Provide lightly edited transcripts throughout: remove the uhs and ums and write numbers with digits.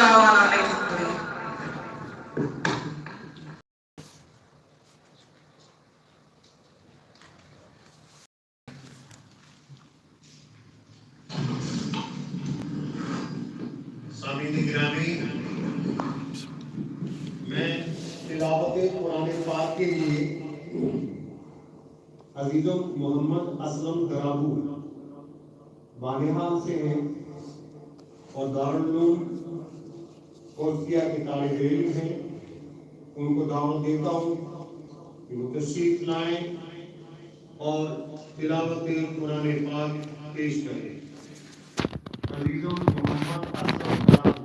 دعوانا أن الحمد لله. सामीन गिरामी, मैं तिलावत कुरान पाक के लिए अजीजों मोहम्मद असलम दराबू बानेहाल से हैं और दारुल उलूम कोसिया के तालिब इल्म हैं। उनको दावत देता हूँ कि वो तशरीफ लाएं और तिलावत कुरान पाक पेश करें। अजीजों मोहम्मद असलम दराबू।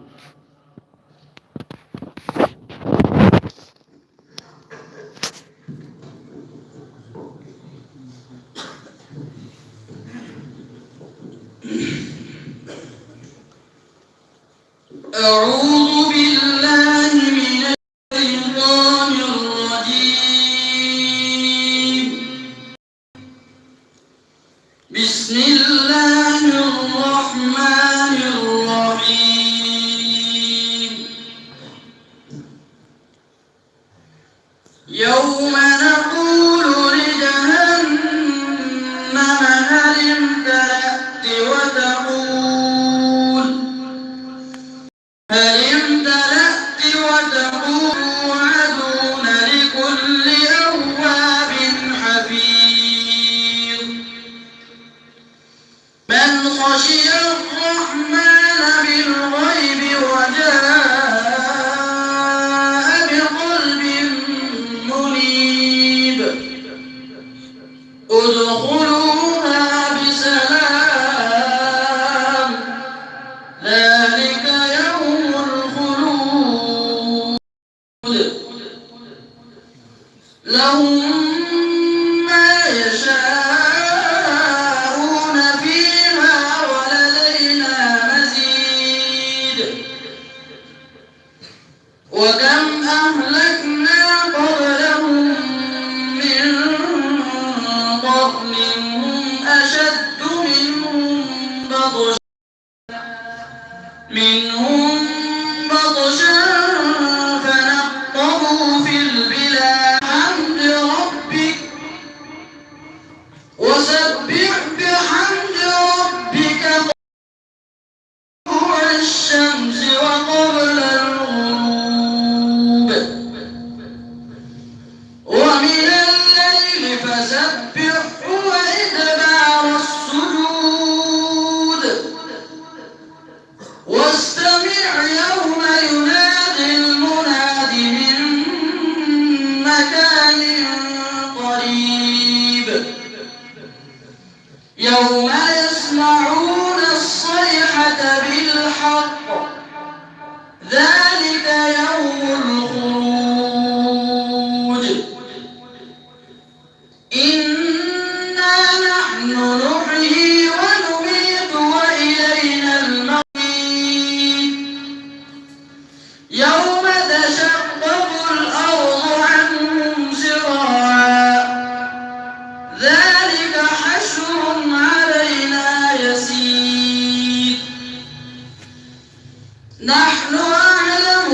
أعوذ بالله من الشيطان الرجيم. بسم الله الرحمن الرحيم. يوم نقول لجهنم هل امتلأت وتقول توعدون لكل أواب حفيظ. من خشي الرحمن بالغيب وجاء بقلب منيب ادخلوها بسلام ذلك يوم الخلود. لهم ما يشاءون فيها ولدينا مزيد. وكم أهلكنا قبلهم من قرن هم أشد منهم بطشا فنقبوا في البلاد. حمد ربك وسبح بحمد ربك طلوع الشمس وقبل الغروب ومن الليل فسبحه وإدبار السجود. واستمع يوم ينادي المناد من مكان قريب. يوم يسمعون الصيحة بالحق ذلك يوم الخروج. إنا نحن نحيي ونميت وإلينا المصير. يوم تشقق الأرض عنهم سراعا ذلك حشر علينا يسير. نحن أعلم